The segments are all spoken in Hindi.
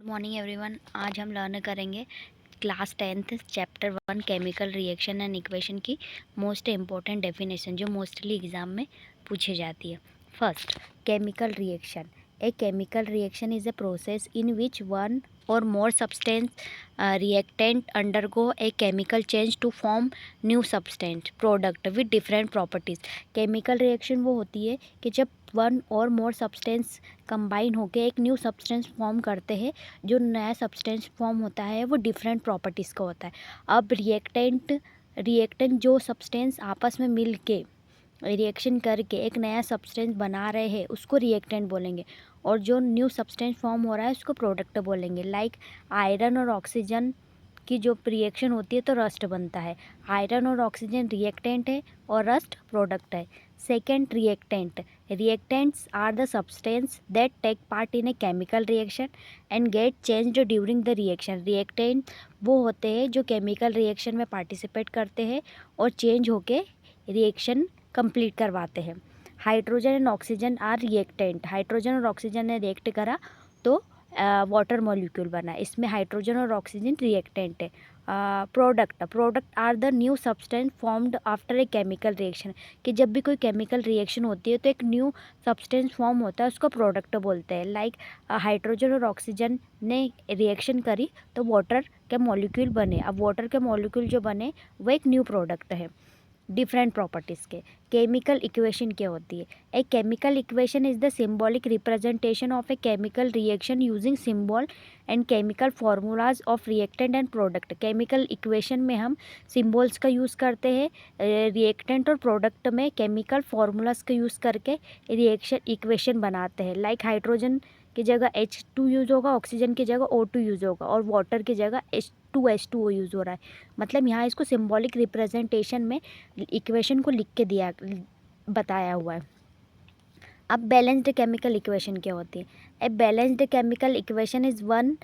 Morning everyone. आज हम लर्न करेंगे class 10th chapter 1 chemical reaction and equation की मोस्ट इम्पॉर्टेंट डेफिनेशन जो मोस्टली एग्जाम में पूछी जाती है। First, chemical reaction. A chemical reaction is a process in which one or more substance reactant undergo a chemical change to form new substance product with different properties. Chemical reaction वो होती है कि जब one or more substance combine होकर एक न्यू सब्सटेंस फॉर्म करते हैं। जो नया सब्सटेंस फॉर्म होता है वो डिफरेंट प्रॉपर्टीज़ का होता है। अब रिएक्टेंट जो सब्सटेंस आपस में मिल के रिएक्शन करके एक नया सब्सटेंस बना रहे हैं उसको रिएक्टेंट बोलेंगे, और जो न्यू सब्सटेंस फॉर्म हो रहा है उसको प्रोडक्ट बोलेंगे। लाइक आयरन और ऑक्सीजन की जो रिएक्शन होती है तो रस्ट बनता है। आयरन और ऑक्सीजन रिएक्टेंट है और रस्ट प्रोडक्ट है। Second, reactants are the substance that take part in a chemical reaction and get changed during the reaction. Reactant वो होते हैं जो केमिकल रिएक्शन में पार्टिसिपेट करते हैं और चेंज होके रिएक्शन कंप्लीट करवाते हैं। Hydrogen and oxygen are reactant. Hydrogen और ऑक्सीजन ने रिएक्ट करा तो वाटर मॉलिक्यूल बना, इसमें हाइड्रोजन और ऑक्सीजन रिएक्टेंट है। Product are the new substance formed after a chemical reaction. कि जब भी कोई केमिकल रिएक्शन होती है तो एक न्यू सब्सटेंस फॉर्म होता है, उसको प्रोडक्ट बोलते हैं। लाइक हाइड्रोजन और ऑक्सीजन ने रिएक्शन करी तो वाटर के मॉलिक्यूल बने। अब वाटर के मॉलिक्यूल जो बने वो एक न्यू प्रोडक्ट है। डिफरेंट प्रॉपर्टीज़ के केमिकल इक्वेशन क्या होती है? A chemical equation is the symbolic representation of A chemical reaction using symbol and chemical formulas of reactant and product. Chemical equation में हम सिंबल्स का यूज़ करते हैं, रिएक्टेंट और प्रोडक्ट में केमिकल फार्मूलाज का यूज़ करके रिएक्शन इक्वेशन बनाते हैं। लाइक हाइड्रोजन की जगह H2 यूज़ होगा, ऑक्सीजन की जगह O2 यूज़ होगा और वाटर की जगह H2H2O यूज़ हो रहा है। मतलब यहाँ इसको सिंबॉलिक रिप्रेजेंटेशन में इक्वेशन को लिख के दिया बताया हुआ है। अब बैलेंस्ड केमिकल इक्वेशन क्या होती है? A balanced chemical equation is one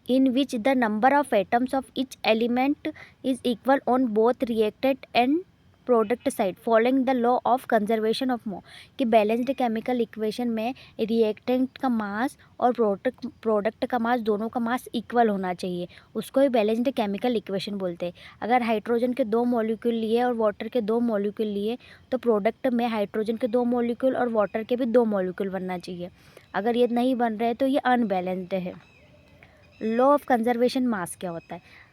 in which the number of atoms of each element is equal on both reactant and product side following the law of conservation of mole. कि बैलेंस्ड केमिकल इक्वेशन में रिएक्टेंट का मास और प्रोडक्ट का मास, दोनों का मास इक्वल होना चाहिए, उसको ही बैलेंस्ड केमिकल इक्वेशन बोलते हैं। अगर हाइड्रोजन के 2 मॉलिक्यूल लिए और वाटर के 2 मॉलिक्यूल लिए तो प्रोडक्ट में हाइड्रोजन के 2 मॉलिक्यूल और वाटर के भी 2 मॉलिक्यूल बनना चाहिए। अगर ये नहीं बन रहे तो ये अनबैलेंस्ड है। लॉ ऑफ कंजर्वेशन मास क्या होता है?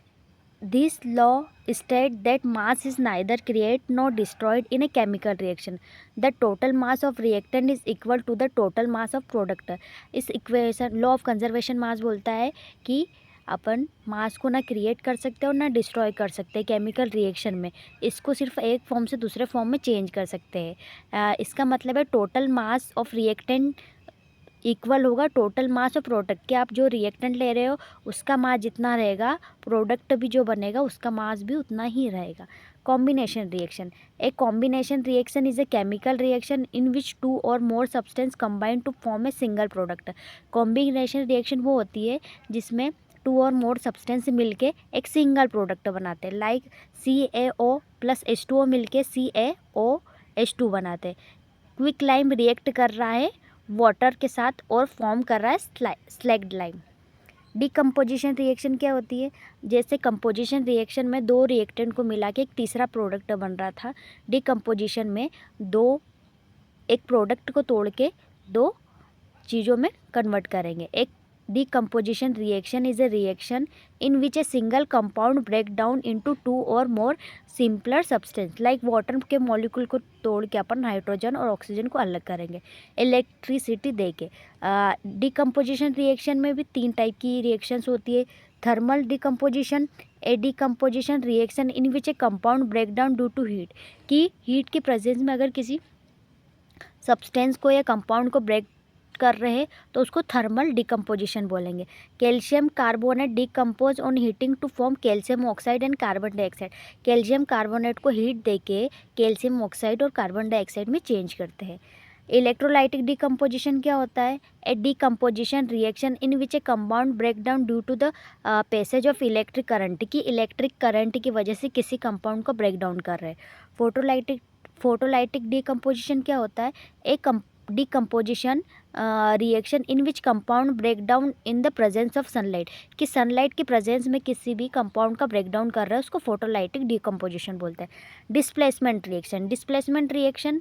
This law states that mass is neither created nor destroyed in a chemical reaction. The total mass of reactant is equal to the total mass of product. इस इक्वेशन लॉ ऑफ कंजर्वेशन मास बोलता है कि अपन मास को ना क्रिएट कर सकते और ना डिस्ट्रॉय कर सकते केमिकल रिएक्शन में। इसको सिर्फ एक फॉर्म से दूसरे फॉर्म में चेंज कर सकते हैं। इसका मतलब है total mass of reactant equal होगा टोटल मास ऑफ प्रोडक्ट। कि आप जो रिएक्टेंट ले रहे हो उसका मास जितना रहेगा, प्रोडक्ट भी जो बनेगा उसका मास भी उतना ही रहेगा। Combination reaction. A combination reaction is a chemical reaction in which 2 or more substance combine to form a single product. Combination reaction वो होती है जिसमें 2 और मोर सब्सटेंस मिलके एक सिंगल प्रोडक्ट बनाते हैं। लाइक CaO प्लस H2O मिलके CaOH2 बनाते हैं। क्विक लाइम रिएक्ट कर रहा है वाटर के साथ और फॉर्म कर रहा है स्लैग्ड लाइम। डिकम्पोजिशन रिएक्शन क्या होती है? जैसे कंपोजिशन रिएक्शन में 2 रिएक्टेंट को मिला के एक तीसरा प्रोडक्ट बन रहा था, डिकम्पोजिशन में एक प्रोडक्ट को तोड़ के 2 चीज़ों में कन्वर्ट करेंगे। एक decomposition reaction is a reaction in which a single compound break down into 2 or more simpler substance like water के मॉलिक्यूल को तोड़ के अपन हाइड्रोजन और ऑक्सीजन को अलग करेंगे इलेक्ट्रिसिटी दे के। डिकम्पोजिशन रिएक्शन में भी 3 टाइप की रिएक्शंस होती है। Thermal decomposition, a decomposition reaction in which a compound break down due to heat. कि हीट की प्रेजेंस में अगर किसी सब्सटेंस को या कंपाउंड को ब्रेक कर रहे हैं तो उसको थर्मल डिकम्पोजिशन बोलेंगे। Calcium carbonate decompose on heating to form calcium oxide and carbon dioxide. Calcium carbonate को हीट देके कैल्शियम ऑक्साइड और कार्बन डाइऑक्साइड में चेंज करते हैं। इलेक्ट्रोलाइटिक डिकम्पोजिशन क्या होता है? A decomposition reaction in which a compound break down due to the passage of electric current. की इलेक्ट्रिक करंट की वजह से किसी कंपाउंड को ब्रेक डाउन कर रहे हैं। फोटोलाइटिक डिकम्पोजिशन क्या होता है? एक decomposition reaction in which compound break down in the presence of sunlight, कि सनलाइट की प्रेजेंस में किसी भी कंपाउंड का ब्रेक डाउन कर रहा है उसको फोटोलाइटिक डिकम्पोजिशन बोलते हैं। Displacement reaction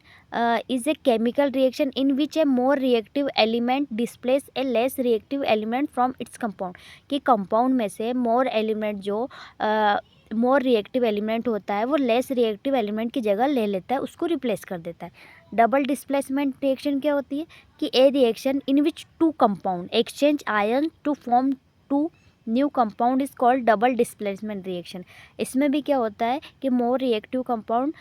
is a chemical reaction in which A more reactive element displace A less reactive element from its compound, कि कंपाउंड में से मोर एलिमेंट जो मोर रिएक्टिव एलिमेंट होता है वो लेस रिएक्टिव एलिमेंट की जगह ले लेता है, उसको रिप्लेस कर देता है। डबल डिस्प्लेसमेंट रिएक्शन क्या होती है कि a reaction in which two compound exchange ion to form two new compound is called double displacement reaction. इसमें भी क्या होता है कि more reactive compound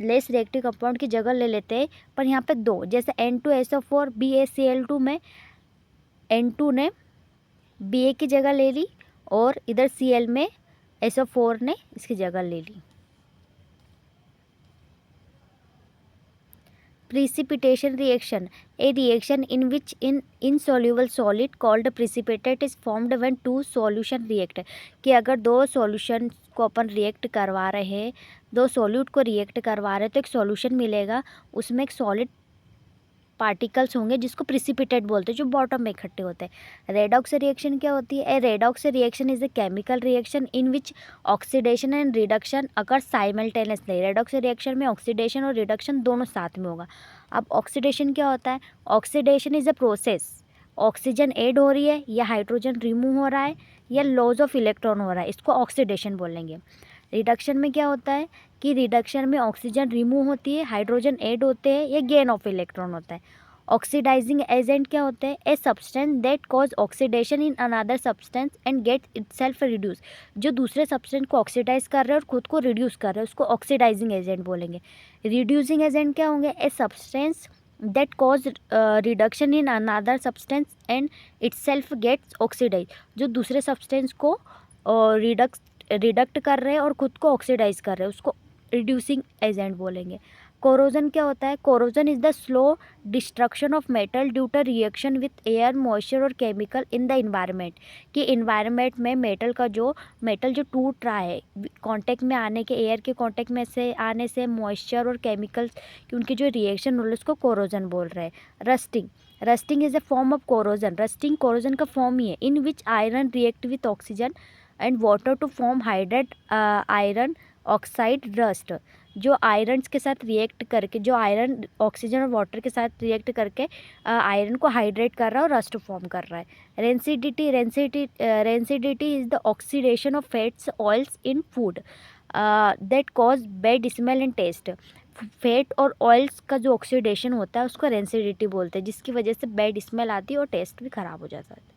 less reactive compound की जगह ले लेते हैं, पर यहाँ पे दो, जैसे N2SO4 BaCl2 में N2 ने Ba की जगह ले ली और इधर Cl में SO4 ने इसकी जगह ले ली। Precipitation reaction, a reaction in which an insoluble solid called precipitate is formed when two solution react, कि अगर दो सॉल्यूशन को अपन रिएक्ट करवा रहे हैं, दो सॉल्यूट को रिएक्ट करवा रहे हैं तो एक सॉल्यूशन मिलेगा, उसमें एक सॉलिड पार्टिकल्स होंगे जिसको प्रिसिपिटेट बोलते हैं, जो बॉटम में इकट्ठे होते हैं। रेडॉक्स रिएक्शन क्या होती है? A redox reaction is a chemical reaction in which oxidation and reduction occur simultaneously. Redox reaction में ऑक्सीडेशन और रिडक्शन दोनों साथ में होगा। अब ऑक्सीडेशन क्या होता है? Oxidation is a process, oxygen add हो रही है या हाइड्रोजन रिमूव हो रहा है या लॉस ऑफ इलेक्ट्रॉन हो रहा है, इसको ऑक्सीडेशन बोलेंगे। रिडक्शन में क्या होता है कि रिडक्शन में ऑक्सीजन रिमूव होती है, हाइड्रोजन ऐड होते हैं या गेन ऑफ इलेक्ट्रॉन होता है। ऑक्सीडाइजिंग एजेंट क्या होते हैं? A substance that cause oxidation in another substance and get itself reduce, जो दूसरे सब्सटेंस को ऑक्सीडाइज कर रहे हैं और खुद को रिड्यूस कर रहे हैं, उसको ऑक्सीडाइजिंग एजेंट बोलेंगे। रिड्यूसिंग एजेंट क्या होंगे? A substance that cause reduction in another substance and itself gets oxidise, जो दूसरे सब्सटेंस को रिडक्ट कर रहे हैं और खुद को ऑक्सीडाइज कर रहे हैं, उसको रिड्यूसिंग एजेंट बोलेंगे। कोरोजन क्या होता है? Corrosion is the slow destruction of metal due to reaction with air, moisture और केमिकल इन द इन्वायरमेंट, कि इन्वायरमेंट में मेटल जो टूट रहा है कांटेक्ट में आने के, एयर के कांटेक्ट में से आने से, मॉइस्चर और केमिकल की उनकी जो रिएक्शन हो रही है उसको कोरोजन बोल रहे हैं। Rusting is a form of corrosion. Rusting corrosion का फॉर्म ही है in which iron react with oxygen and water to form hydrate iron oxide rust, जो आयरन्स के साथ रिएक्ट करके, जो आयरन ऑक्सीजन और वाटर के साथ रिएक्ट करके आयरन को हाइड्रेट कर रहा है और रस्ट फॉर्म कर रहा है। Rancidity is the oxidation of fats oils in food that cause bad smell and taste. Fat और ऑयल्स का जो ऑक्सीडेशन होता है उसको रेंसिडिटी बोलते हैं, जिसकी वजह से बैड स्मेल आती है और टेस्ट भी ख़राब हो जाता है।